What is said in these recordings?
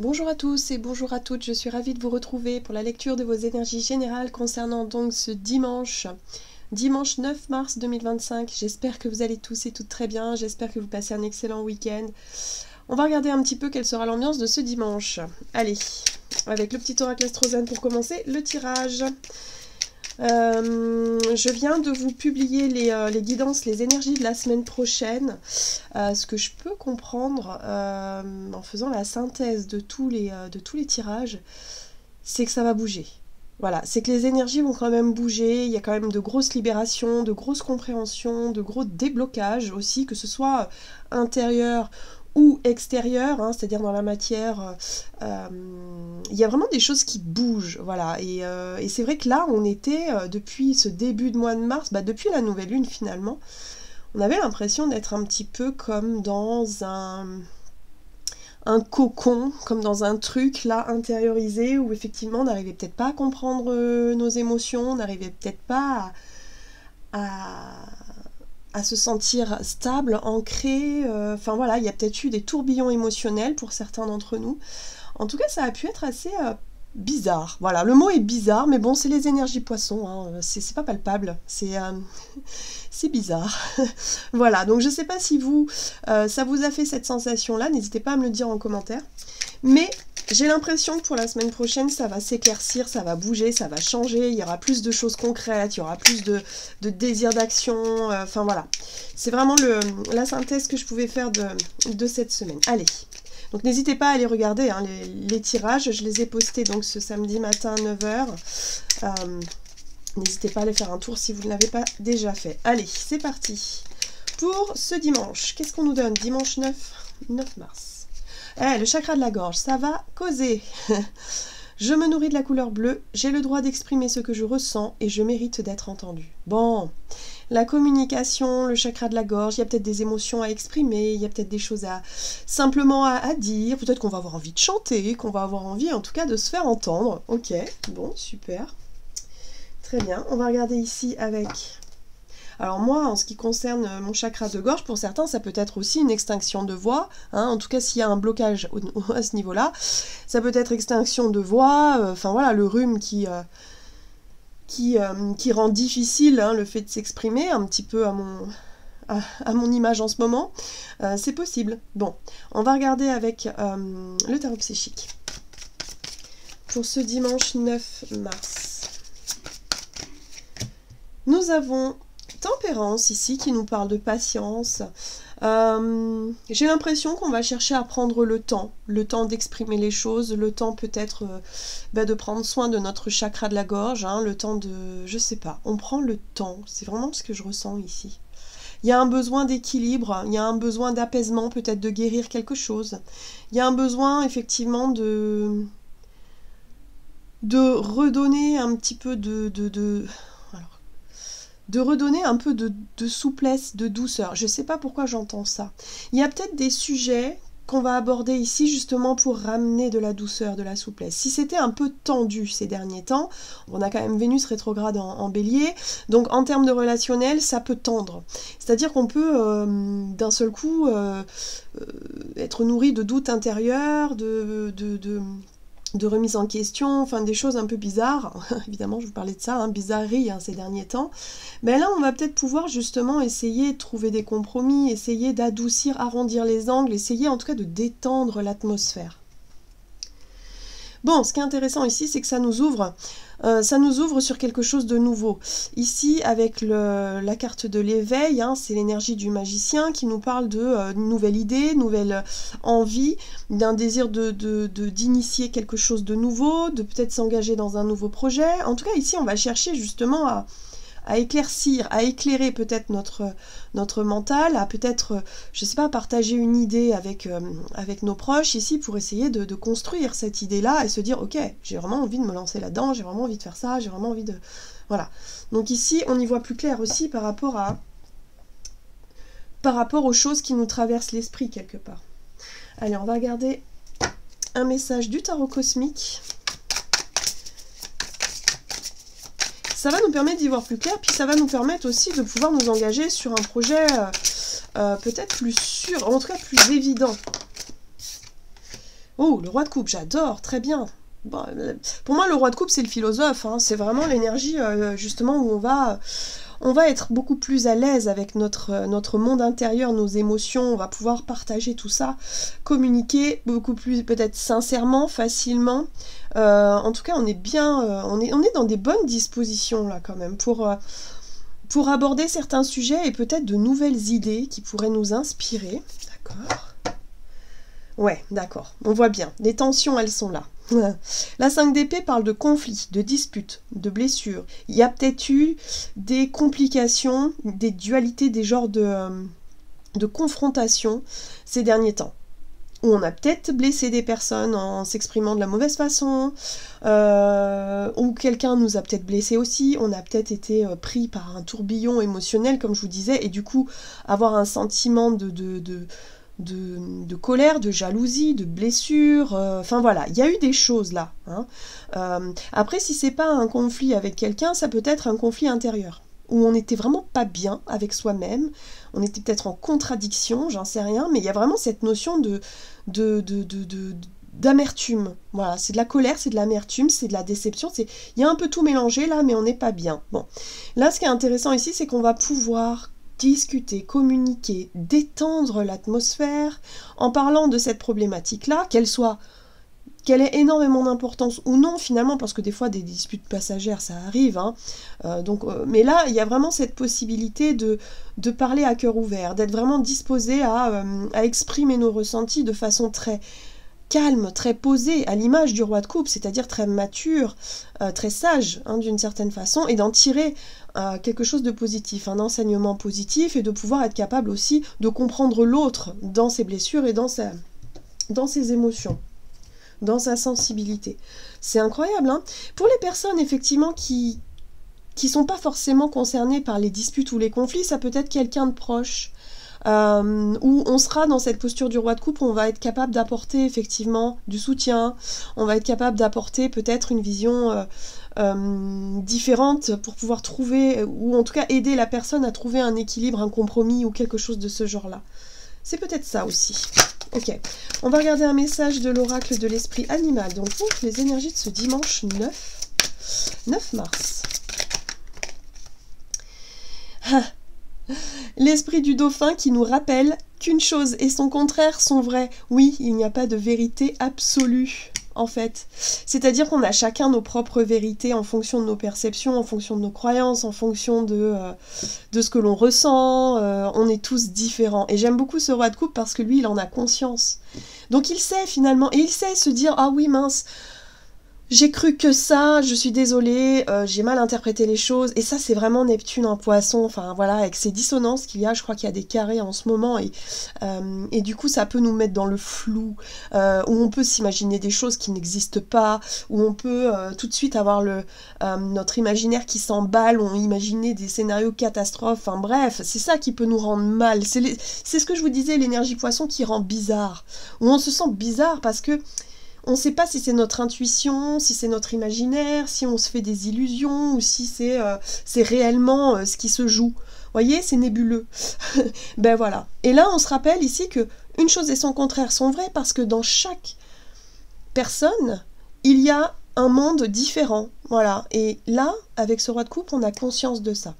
Bonjour à tous et bonjour à toutes, je suis ravie de vous retrouver pour la lecture de vos énergies générales concernant donc ce dimanche 9 mars 2025. J'espère que vous allez tous et toutes très bien, j'espère que vous passez un excellent week-end. On va regarder un petit peu quelle sera l'ambiance de ce dimanche. Allez, avec le petit oracle astrosane pour commencer le tirage. Je viens de vous publier les guidances, les énergies de la semaine prochaine. Ce que je peux comprendre en faisant la synthèse de tous les tirages, c'est que ça va bouger. Voilà, c'est que les énergies vont quand même bouger, il y a quand même de grosses libérations, de grosses compréhensions, de gros déblocages aussi, que ce soit intérieur ou extérieur, hein, c'est-à-dire dans la matière, il y a vraiment des choses qui bougent, voilà, et c'est vrai que là, on était, depuis ce début de mois de mars, depuis la nouvelle lune finalement, on avait l'impression d'être un petit peu comme dans un cocon, comme dans un truc là intériorisé, où effectivement on n'arrivait peut-être pas à comprendre nos émotions, on n'arrivait peut-être pas à se sentir stable, ancré, enfin voilà, il y a peut-être eu des tourbillons émotionnels pour certains d'entre nous. En tout cas, ça a pu être assez bizarre. Voilà, le mot est bizarre, mais bon, c'est les énergies poissons, hein, c'est pas palpable, c'est bizarre. Voilà, donc je sais pas si vous, ça vous a fait cette sensation-là, n'hésitez pas à me le dire en commentaire. Mais j'ai l'impression que pour la semaine prochaine, ça va s'éclaircir, ça va bouger, ça va changer, il y aura plus de choses concrètes, il y aura plus de désir d'action, enfin voilà. C'est vraiment la synthèse que je pouvais faire de cette semaine. Allez, donc n'hésitez pas à aller regarder hein, les tirages, je les ai postés donc ce samedi matin à 9 h. N'hésitez pas à aller faire un tour si vous ne l'avez pas déjà fait. Allez, c'est parti. Pour ce dimanche, qu'est-ce qu'on nous donne? Dimanche 9 mars. Le chakra de la gorge, ça va causer. Je me nourris de la couleur bleue, j'ai le droit d'exprimer ce que je ressens et je mérite d'être entendu. Bon, la communication, le chakra de la gorge, il y a peut-être des émotions à exprimer, il y a peut-être des choses simplement à dire, peut-être qu'on va avoir envie de chanter, qu'on va avoir envie en tout cas de se faire entendre. Ok, bon, super. Très bien, on va regarder ici avec... Alors moi, en ce qui concerne mon chakra de gorge, pour certains, ça peut être aussi une extinction de voix. Hein, en tout cas, s'il y a un blocage à ce niveau-là, ça peut être extinction de voix, enfin voilà, le rhume qui rend difficile hein, le fait de s'exprimer, un petit peu à mon image en ce moment. C'est possible. Bon, on va regarder avec le tarot psychique. Pour ce dimanche 9 mars. Nous avons... Tempérance ici qui nous parle de patience. J'ai l'impression qu'on va chercher à prendre le temps d'exprimer les choses, le temps peut-être de prendre soin de notre chakra de la gorge, hein, le temps de... je sais pas, on prend le temps, c'est vraiment ce que je ressens ici. Il y a un besoin d'équilibre, il y a un besoin d'apaisement, peut-être de guérir quelque chose. Il y a un besoin effectivement de redonner un petit peu de redonner un peu de souplesse, de douceur. Je ne sais pas pourquoi j'entends ça. Il y a peut-être des sujets qu'on va aborder ici justement pour ramener de la douceur, de la souplesse. Si c'était un peu tendu ces derniers temps, on a quand même Vénus rétrograde en bélier, donc en termes de relationnel, ça peut tendre. C'est-à-dire qu'on peut d'un seul coup être nourri de doutes intérieurs, de remise en question, enfin des choses un peu bizarres, évidemment je vous parlais de ça, hein, bizarrerie hein, ces derniers temps, mais là on va peut-être pouvoir justement essayer de trouver des compromis, essayer d'adoucir, arrondir les angles, essayer en tout cas de détendre l'atmosphère. Bon, ce qui est intéressant ici, c'est que ça nous ouvre sur quelque chose de nouveau. Ici, avec la carte de l'éveil, hein, c'est l'énergie du magicien qui nous parle de nouvelle idée, nouvelle envie, d'un désir d'initier quelque chose de nouveau, de peut-être s'engager dans un nouveau projet. En tout cas, ici, on va chercher justement à éclaircir, à éclairer peut-être notre mental, à peut-être, je sais pas, partager une idée avec nos proches ici pour essayer de construire cette idée-là et se dire, ok, j'ai vraiment envie de me lancer là-dedans, j'ai vraiment envie de faire ça, j'ai vraiment envie de... Voilà. Donc ici, on y voit plus clair aussi par rapport aux choses qui nous traversent l'esprit quelque part. Allez, on va regarder un message du tarot cosmique. Ça va nous permettre d'y voir plus clair, puis ça va nous permettre aussi de pouvoir nous engager sur un projet peut-être plus sûr, en tout cas plus évident. Oh, le roi de coupe, j'adore, très bien. Bon, pour moi, le roi de coupe, c'est le philosophe, hein. C'est vraiment l'énergie, justement, où on va être beaucoup plus à l'aise avec notre monde intérieur, nos émotions, on va pouvoir partager tout ça, communiquer beaucoup plus, peut-être sincèrement, facilement. En tout cas, on est bien, on est dans des bonnes dispositions, là, quand même, pour aborder certains sujets et peut-être de nouvelles idées qui pourraient nous inspirer. D'accord. Ouais, d'accord, on voit bien. Les tensions, elles sont là. La 5 d'épée parle de conflits, de disputes, de blessures. Il y a peut-être eu des complications, des dualités, des genres de confrontations ces derniers temps. Où on a peut-être blessé des personnes en s'exprimant de la mauvaise façon, ou quelqu'un nous a peut-être blessé aussi, on a peut-être été pris par un tourbillon émotionnel, comme je vous disais, et du coup avoir un sentiment de colère, de jalousie, de blessure, enfin voilà, il y a eu des choses là. Hein. Après, si c'est pas un conflit avec quelqu'un, ça peut être un conflit intérieur, où on n'était vraiment pas bien avec soi-même, on était peut-être en contradiction, j'en sais rien, mais il y a vraiment cette notion d'amertume. Voilà, c'est de la colère, c'est de l'amertume, c'est de la déception, il y a un peu tout mélangé là, mais on n'est pas bien. Bon, là, ce qui est intéressant ici, c'est qu'on va pouvoir discuter, communiquer, détendre l'atmosphère en parlant de cette problématique-là, qu'elle ait énormément d'importance ou non finalement, parce que des fois des disputes passagères ça arrive, hein. Mais là il y a vraiment cette possibilité de parler à cœur ouvert, d'être vraiment disposé à exprimer nos ressentis de façon très calme, très posée, à l'image du roi de coupe, c'est-à-dire très mature, très sage, hein, d'une certaine façon, et d'en tirer quelque chose de positif, un enseignement positif, et de pouvoir être capable aussi de comprendre l'autre dans ses blessures et dans ses émotions, dans sa sensibilité. C'est incroyable, hein. Pour les personnes, effectivement, qui sont pas forcément concernées par les disputes ou les conflits, ça peut être quelqu'un de proche, où on sera dans cette posture du roi de coupe, où on va être capable d'apporter effectivement du soutien, on va être capable d'apporter peut-être une vision différente pour pouvoir trouver, ou en tout cas aider la personne à trouver un équilibre, un compromis ou quelque chose de ce genre-là. C'est peut-être ça aussi. Ok, on va regarder un message de l'oracle de l'esprit animal. Donc pour les énergies de ce dimanche 9 mars. L'esprit du dauphin qui nous rappelle qu'une chose et son contraire sont vrais. Oui, il n'y a pas de vérité absolue, en fait. C'est-à-dire qu'on a chacun nos propres vérités en fonction de nos perceptions, en fonction de nos croyances, en fonction de ce que l'on ressent. On est tous différents. Et j'aime beaucoup ce roi de coupe parce que lui, il en a conscience. Donc il sait finalement, et il sait se dire « Ah oui, mince !» J'ai cru que ça, je suis désolée, j'ai mal interprété les choses, et ça c'est vraiment Neptune en poisson, enfin voilà, avec ces dissonances qu'il y a, je crois qu'il y a des carrés en ce moment, et du coup ça peut nous mettre dans le flou, où on peut s'imaginer des choses qui n'existent pas, où on peut tout de suite avoir notre imaginaire qui s'emballe, on imaginer des scénarios catastrophes, enfin bref, c'est ça qui peut nous rendre mal, c'est ce que je vous disais, l'énergie poisson qui rend bizarre, où on se sent bizarre parce que on ne sait pas si c'est notre intuition, si c'est notre imaginaire, si on se fait des illusions ou si c'est réellement ce qui se joue. Vous voyez, c'est nébuleux. Ben voilà. Et là, on se rappelle ici que une chose et son contraire sont vraies parce que dans chaque personne, il y a un monde différent. Voilà. Et là, avec ce roi de coupe, on a conscience de ça.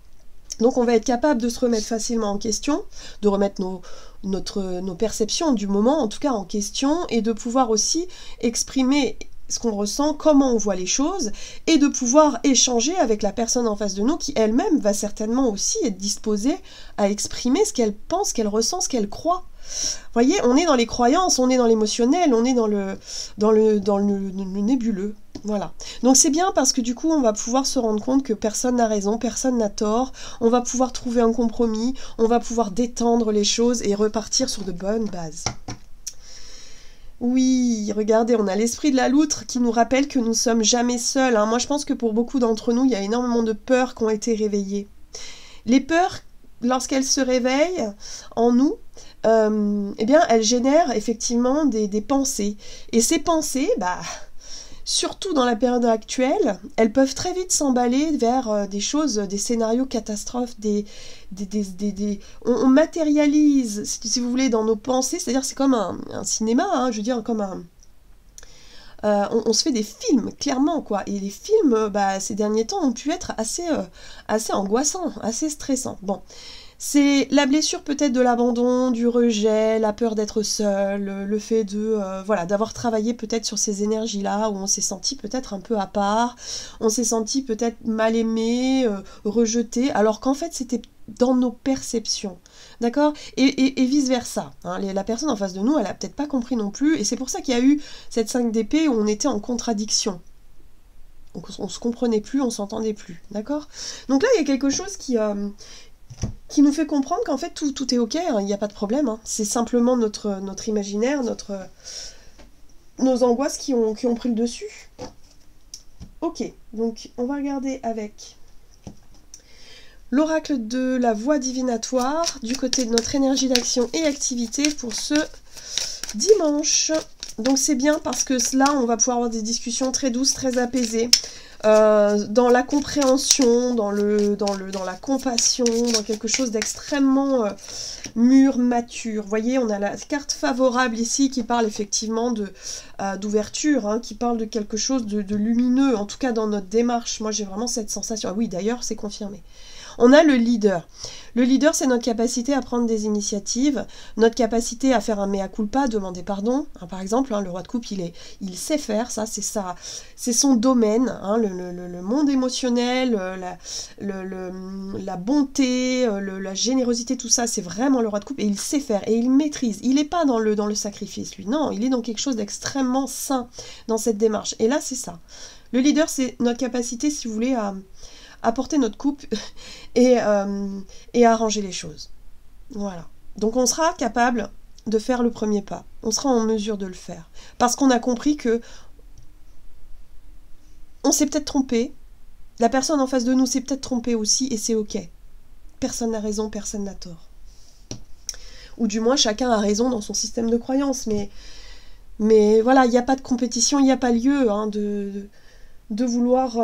Donc on va être capable de se remettre facilement en question, de remettre nos perceptions du moment, en tout cas en question, et de pouvoir aussi exprimer ce qu'on ressent, comment on voit les choses, et de pouvoir échanger avec la personne en face de nous qui elle-même va certainement aussi être disposée à exprimer ce qu'elle pense, ce qu'elle ressent, ce qu'elle croit. Vous voyez, on est dans les croyances, on est dans l'émotionnel, on est dans le nébuleux. Voilà. Donc c'est bien parce que du coup on va pouvoir se rendre compte que personne n'a raison, personne n'a tort, on va pouvoir trouver un compromis, on va pouvoir détendre les choses et repartir sur de bonnes bases. Oui, regardez, on a l'esprit de la loutre qui nous rappelle que nous sommes jamais seuls, hein. Moi je pense que pour beaucoup d'entre nous, il y a énormément de peurs qui ont été réveillées. Les peurs, lorsqu'elles se réveillent en nous, eh bien elles génèrent effectivement des pensées. Et ces pensées, surtout dans la période actuelle, elles peuvent très vite s'emballer vers des choses, des scénarios catastrophes, on matérialise, si vous voulez, dans nos pensées, c'est-à-dire c'est comme un cinéma, hein, je veux dire, comme on se fait des films, clairement, quoi. Et les films, ces derniers temps, ont pu être assez angoissants, assez stressants. Bon, c'est la blessure peut-être de l'abandon, du rejet, la peur d'être seul, le fait d'avoir travaillé peut-être sur ces énergies-là, où on s'est senti peut-être un peu à part, on s'est senti peut-être mal aimé, rejeté, alors qu'en fait, c'était dans nos perceptions, d'accord, et vice-versa. Hein. La personne en face de nous, elle a peut-être pas compris non plus, et c'est pour ça qu'il y a eu cette 5 d'épée où on était en contradiction. Donc on se comprenait plus, on s'entendait plus, d'accord. Donc là, il y a quelque chose qui nous fait comprendre qu'en fait, tout est ok, hein, il n'y a pas de problème. Hein. C'est simplement notre imaginaire, nos angoisses qui ont pris le dessus. Ok, donc on va regarder avec l'oracle de la voie divinatoire, du côté de notre énergie d'action et activité pour ce dimanche. Donc c'est bien parce que là, on va pouvoir avoir des discussions très douces, très apaisées, dans la compréhension, dans la compassion, dans quelque chose d'extrêmement mûr, mature. Vous voyez, on a la carte favorable ici qui parle effectivement d'ouverture, hein, qui parle de quelque chose de lumineux, en tout cas dans notre démarche. Moi, j'ai vraiment cette sensation. Ah oui, d'ailleurs, c'est confirmé. On a le leader. Le leader, c'est notre capacité à prendre des initiatives, notre capacité à faire un mea culpa, à demander pardon. Hein, par exemple, hein, le roi de coupe, il sait faire ça, c'est son domaine, hein, le monde émotionnel, la bonté, la générosité, tout ça, c'est vraiment le roi de coupe, et il sait faire, et il maîtrise. Il n'est pas dans le sacrifice, lui. Non, il est dans quelque chose d'extrêmement sain dans cette démarche. Et là, c'est ça. Le leader, c'est notre capacité, si vous voulez, à porter notre coupe et à arranger les choses. Voilà. Donc on sera capable de faire le premier pas. On sera en mesure de le faire. Parce qu'on a compris que on s'est peut-être trompé. La personne en face de nous s'est peut-être trompée aussi et c'est ok. Personne n'a raison, personne n'a tort. Ou du moins chacun a raison dans son système de croyance. Mais voilà, il n'y a pas de compétition, il n'y a pas lieu hein, de vouloir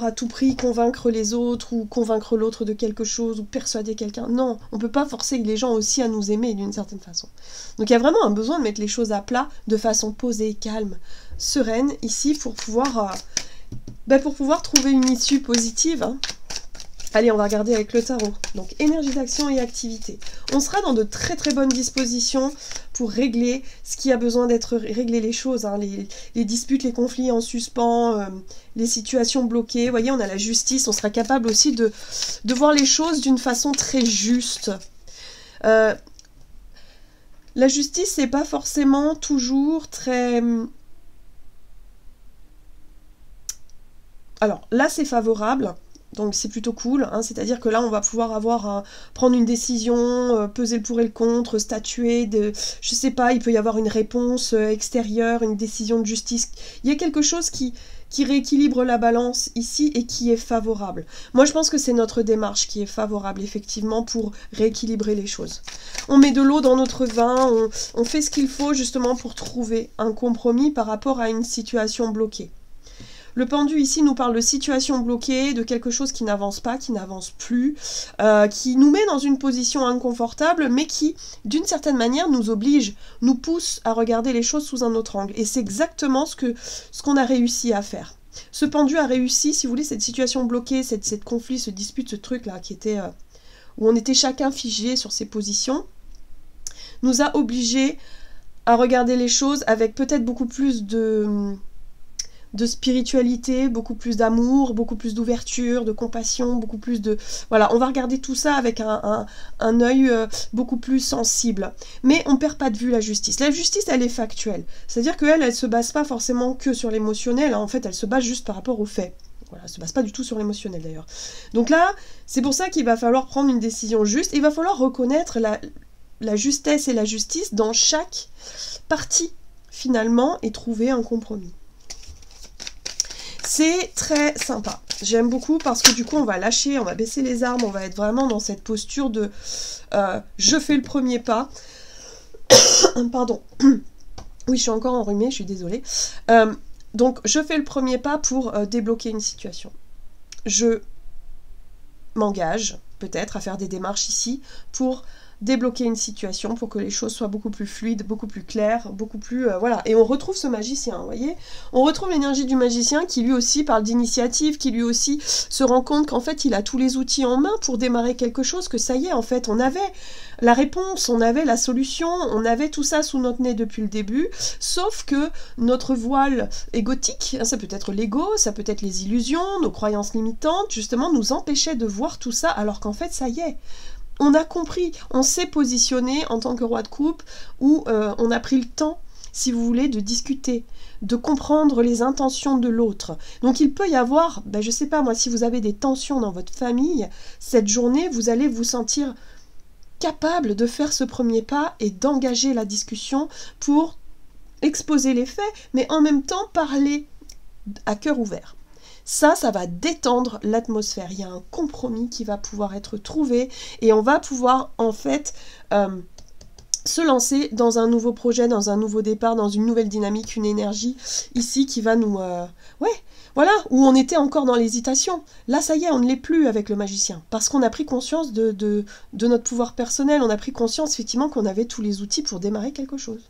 à tout prix convaincre les autres ou convaincre l'autre de quelque chose ou persuader quelqu'un. Non, on ne peut pas forcer les gens aussi à nous aimer d'une certaine façon. Donc il y a vraiment un besoin de mettre les choses à plat de façon posée, calme, sereine ici pour pouvoir trouver une issue positive. Hein. Allez, on va regarder avec le tarot. Donc, énergie d'action et activité. On sera dans de très très bonnes dispositions pour régler ce qui a besoin d'être réglé, les choses, hein, les disputes, les conflits en suspens, les situations bloquées. Vous voyez, on a la justice, on sera capable aussi de voir les choses d'une façon très juste. La justice, c'est pas forcément toujours très... Alors, là, c'est favorable. Donc c'est plutôt cool, hein, c'est-à-dire que là on va pouvoir prendre une décision, peser le pour et le contre, statuer, je sais pas, il peut y avoir une réponse extérieure, une décision de justice. Il y a quelque chose qui rééquilibre la balance ici et qui est favorable. Moi je pense que c'est notre démarche qui est favorable effectivement pour rééquilibrer les choses. On met de l'eau dans notre vin, on fait ce qu'il faut justement pour trouver un compromis par rapport à une situation bloquée. Le pendu ici nous parle de situation bloquée, de quelque chose qui n'avance pas, qui n'avance plus, qui nous met dans une position inconfortable, mais qui, d'une certaine manière, nous oblige, nous pousse à regarder les choses sous un autre angle. Et c'est exactement ce qu'on a réussi à faire. Ce pendu a réussi, si vous voulez, cette situation bloquée, cette conflit, ce dispute, ce truc-là, qui était où on était chacun figé sur ses positions, nous a obligés à regarder les choses avec peut-être beaucoup plus de spiritualité, beaucoup plus d'amour, beaucoup plus d'ouverture, de compassion, beaucoup plus de... Voilà, on va regarder tout ça avec un œil beaucoup plus sensible. Mais on ne perd pas de vue la justice. La justice, elle est factuelle. C'est-à-dire qu'elle, elle ne se base pas forcément que sur l'émotionnel. Hein. En fait, elle se base juste par rapport aux faits. Voilà, elle ne se base pas du tout sur l'émotionnel, d'ailleurs. Donc là, c'est pour ça qu'il va falloir prendre une décision juste. Et il va falloir reconnaître la justesse et la justice dans chaque partie, finalement, et trouver un compromis. C'est très sympa. J'aime beaucoup parce que du coup, on va lâcher, on va baisser les armes, on va être vraiment dans cette posture de je fais le premier pas. Pardon. Oui, je suis encore enrhumée, je suis désolée. Donc, je fais le premier pas pour débloquer une situation. Je m'engage peut-être à faire des démarches ici pour débloquer une situation pour que les choses soient beaucoup plus fluides, beaucoup plus claires, beaucoup plus... voilà. Et on retrouve ce magicien, vous voyez? On retrouve l'énergie du magicien qui lui aussi parle d'initiative, qui lui aussi se rend compte qu'en fait il a tous les outils en main pour démarrer quelque chose, que ça y est, en fait, on avait la réponse, on avait la solution, on avait tout ça sous notre nez depuis le début, sauf que notre voile égotique, ça peut être l'ego, ça peut être les illusions, nos croyances limitantes, justement, nous empêchaient de voir tout ça, alors qu'en fait, ça y est. On a compris, on s'est positionné en tant que roi de coupe, où on a pris le temps, si vous voulez, de discuter, de comprendre les intentions de l'autre. Donc il peut y avoir, je sais pas moi, si vous avez des tensions dans votre famille, cette journée, vous allez vous sentir capable de faire ce premier pas et d'engager la discussion pour exposer les faits, mais en même temps parler à cœur ouvert. Ça va détendre l'atmosphère. Il y a un compromis qui va pouvoir être trouvé et on va pouvoir en fait se lancer dans un nouveau projet, dans un nouveau départ, dans une nouvelle dynamique, une énergie ici qui va nous... voilà, où on était encore dans l'hésitation. Là, ça y est, on ne l'est plus avec le magicien, parce qu'on a pris conscience de notre pouvoir personnel, on a pris conscience effectivement qu'on avait tous les outils pour démarrer quelque chose.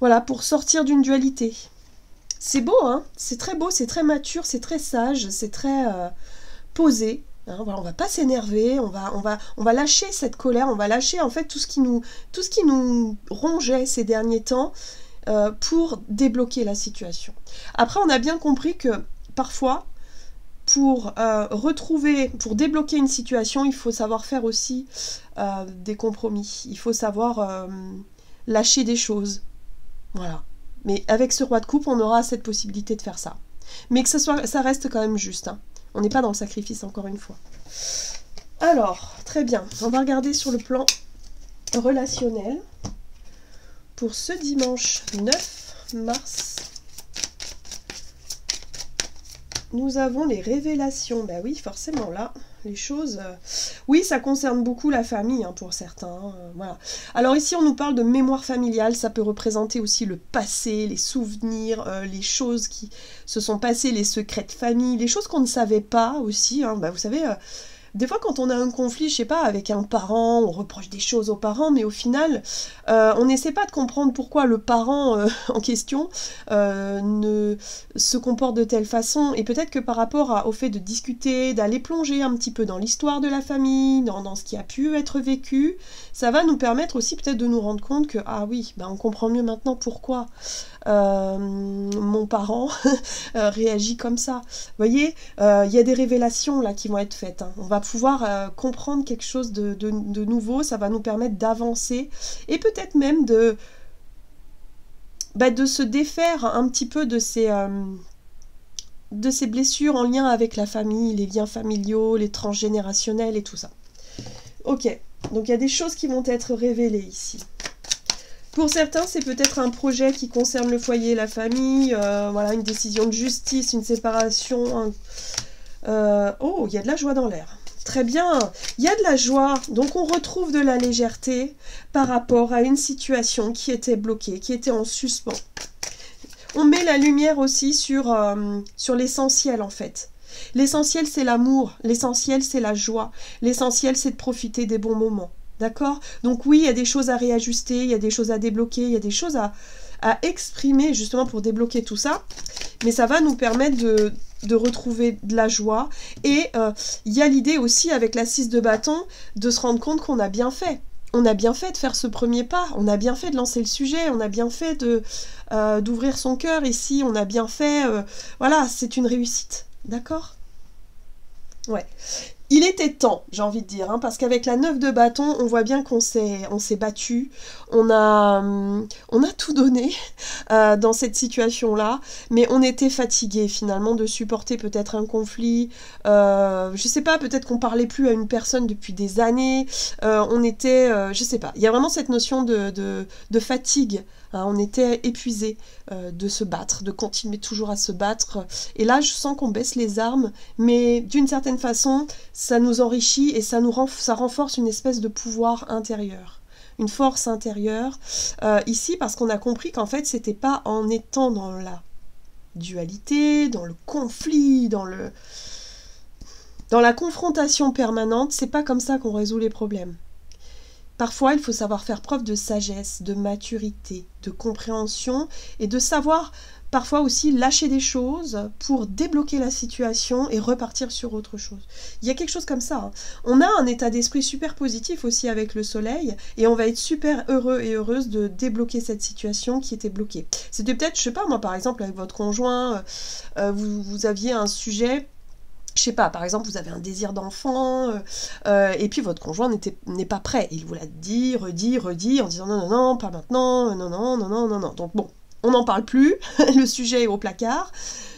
Voilà, pour sortir d'une dualité. C'est beau, hein? C'est très beau, c'est très mature, c'est très sage, c'est très posé. Hein, voilà, on va pas s'énerver, on va lâcher cette colère, on va lâcher en fait tout ce qui nous rongeait ces derniers temps pour débloquer la situation. Après, on a bien compris que parfois, pour débloquer une situation, il faut savoir faire aussi des compromis. Il faut savoir lâcher des choses. Voilà. Mais avec ce roi de coupe, on aura cette possibilité de faire ça. Mais que ça reste quand même juste. Hein. On n'est pas dans le sacrifice, encore une fois. Alors, très bien. On va regarder sur le plan relationnel. Pour ce dimanche 9 mars, nous avons les révélations. Ben oui, forcément, là, les choses... Oui, ça concerne beaucoup la famille, hein, pour certains. Voilà. Alors ici, on nous parle de mémoire familiale. Ça peut représenter aussi le passé, les souvenirs, les choses qui se sont passées, les secrets de famille, les choses qu'on ne savait pas aussi. Hein. Ben, vous savez... Des fois, quand on a un conflit, je sais pas, avec un parent, on reproche des choses aux parents, mais au final, on n'essaie pas de comprendre pourquoi le parent en question ne se comporte de telle façon. Et peut-être que par rapport au fait de discuter, d'aller plonger un petit peu dans l'histoire de la famille, dans ce qui a pu être vécu, ça va nous permettre aussi peut-être de nous rendre compte que, ah oui, on comprend mieux maintenant pourquoi mon parent réagit comme ça. Vous voyez, il y a des révélations là qui vont être faites. Hein. On va pouvoir comprendre quelque chose de nouveau, ça va nous permettre d'avancer et peut-être même de se défaire un petit peu de ces blessures en lien avec la famille, les liens familiaux, les transgénérationnels et tout ça. Ok, donc il y a des choses qui vont être révélées ici. Pour certains, c'est peut-être un projet qui concerne le foyer, la famille, voilà, une décision de justice, une séparation. Oh, il y a de la joie dans l'air. Très bien, il y a de la joie, donc on retrouve de la légèreté par rapport à une situation qui était bloquée, qui était en suspens. On met la lumière aussi sur l'essentiel en fait. L'essentiel c'est l'amour, l'essentiel c'est la joie, l'essentiel c'est de profiter des bons moments. D'accord? Donc oui, il y a des choses à réajuster, il y a des choses à débloquer, il y a des choses à exprimer justement pour débloquer tout ça. Mais ça va nous permettre de retrouver de la joie. Et il y a l'idée aussi avec la 6 de bâton de se rendre compte qu'on a bien fait. On a bien fait de faire ce premier pas, on a bien fait de lancer le sujet, on a bien fait d'ouvrir son cœur ici, on a bien fait... voilà, c'est une réussite. D'accord? Ouais. Il était temps, j'ai envie de dire, hein, parce qu'avec la 9 de bâton, on voit bien qu'on s'est battu, on a tout donné dans cette situation-là, mais on était fatigué finalement de supporter peut-être un conflit, je sais pas, peut-être qu'on parlait plus à une personne depuis des années, on était, je sais pas, il y a vraiment cette notion de fatigue. Hein, on était épuisés de se battre, de continuer toujours à se battre. Et là, je sens qu'on baisse les armes, mais d'une certaine façon, ça nous enrichit et ça renforce une espèce de pouvoir intérieur, une force intérieure. Ici, parce qu'on a compris qu'en fait, c'était pas en étant dans la dualité, dans le conflit, dans la confrontation permanente, c'est pas comme ça qu'on résout les problèmes. Parfois, il faut savoir faire preuve de sagesse, de maturité, de compréhension et de savoir parfois aussi lâcher des choses pour débloquer la situation et repartir sur autre chose. Il y a quelque chose comme ça. Hein. On a un état d'esprit super positif aussi avec le soleil et on va être super heureux et heureuse de débloquer cette situation qui était bloquée. C'était peut-être, je sais pas moi, par exemple avec votre conjoint, vous aviez un sujet... Je sais pas, par exemple, vous avez un désir d'enfant, et puis votre conjoint n'est pas prêt. Il vous l'a dit, redit, en disant non, non, non, pas maintenant, non, non, non, non, non, non. Donc bon, on n'en parle plus, le sujet est au placard.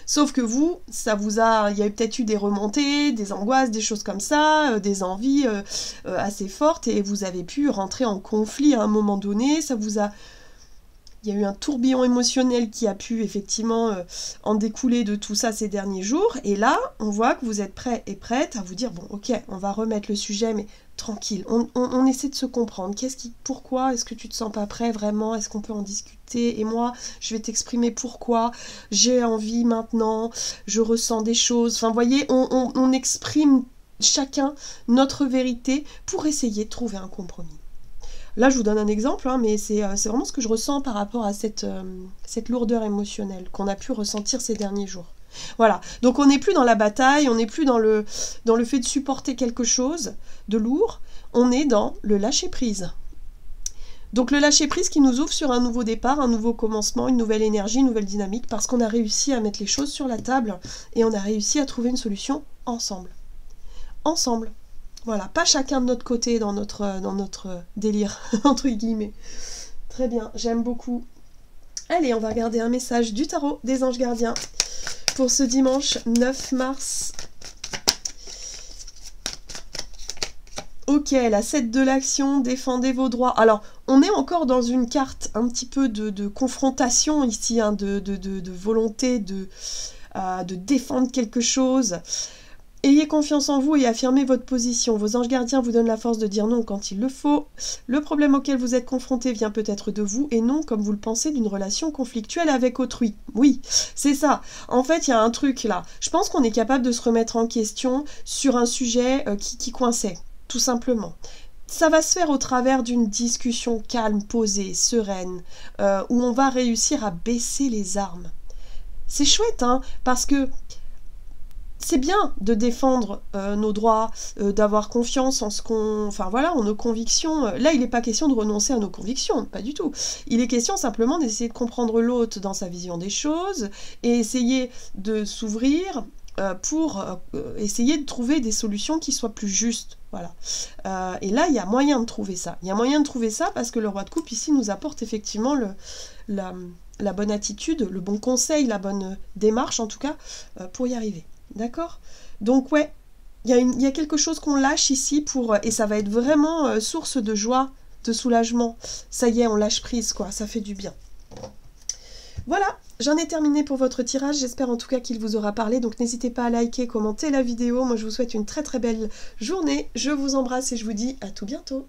Sauf que vous, il y a peut-être eu des remontées, des angoisses, des choses comme ça, des envies assez fortes, et vous avez pu rentrer en conflit à un moment donné, il y a eu un tourbillon émotionnel qui a pu effectivement en découler de tout ça ces derniers jours. Et là, on voit que vous êtes prêts et prêtes à vous dire, bon, ok, on va remettre le sujet, mais tranquille. On essaie de se comprendre. Pourquoi est-ce que tu te sens pas prêt vraiment? Est-ce qu'on peut en discuter? Et moi, je vais t'exprimer pourquoi. J'ai envie maintenant. Je ressens des choses. Enfin, vous voyez, on exprime chacun notre vérité pour essayer de trouver un compromis. Là, je vous donne un exemple, hein, mais c'est vraiment ce que je ressens par rapport à cette lourdeur émotionnelle qu'on a pu ressentir ces derniers jours. Voilà, donc on n'est plus dans la bataille, on n'est plus dans le fait de supporter quelque chose de lourd, on est dans le lâcher-prise. Donc le lâcher-prise qui nous ouvre sur un nouveau départ, un nouveau commencement, une nouvelle énergie, une nouvelle dynamique, parce qu'on a réussi à mettre les choses sur la table et on a réussi à trouver une solution ensemble. Ensemble. Voilà, pas chacun de notre côté dans notre délire, entre guillemets. Très bien, j'aime beaucoup. Allez, on va regarder un message du tarot des anges gardiens pour ce dimanche 9 mars. Ok, la 7 de l'action, défendez vos droits. Alors, on est encore dans une carte un petit peu de confrontation ici, hein, de volonté de défendre quelque chose. Ayez confiance en vous et affirmez votre position. Vos anges gardiens vous donnent la force de dire non quand il le faut. Le problème auquel vous êtes confronté vient peut-être de vous et non, comme vous le pensez, d'une relation conflictuelle avec autrui. Oui, c'est ça. En fait, il y a un truc là. Je pense qu'on est capable de se remettre en question sur un sujet qui coinçait, tout simplement. Ça va se faire au travers d'une discussion calme, posée, sereine, où on va réussir à baisser les armes. C'est chouette, hein, parce que c'est bien de défendre nos droits, d'avoir confiance en en nos convictions. Là, il n'est pas question de renoncer à nos convictions, pas du tout. Il est question simplement d'essayer de comprendre l'autre dans sa vision des choses et essayer de s'ouvrir pour essayer de trouver des solutions qui soient plus justes. Voilà. Et là, il y a moyen de trouver ça. Il y a moyen de trouver ça parce que le roi de coupe ici nous apporte effectivement la bonne attitude, le bon conseil, la bonne démarche en tout cas, pour y arriver. D'accord? Donc ouais, il y a quelque chose qu'on lâche ici et ça va être vraiment source de joie, de soulagement. Ça y est, on lâche prise, quoi, ça fait du bien. Voilà, j'en ai terminé pour votre tirage, j'espère en tout cas qu'il vous aura parlé, donc n'hésitez pas à liker, commenter la vidéo. Moi je vous souhaite une très très belle journée, je vous embrasse et je vous dis à tout bientôt.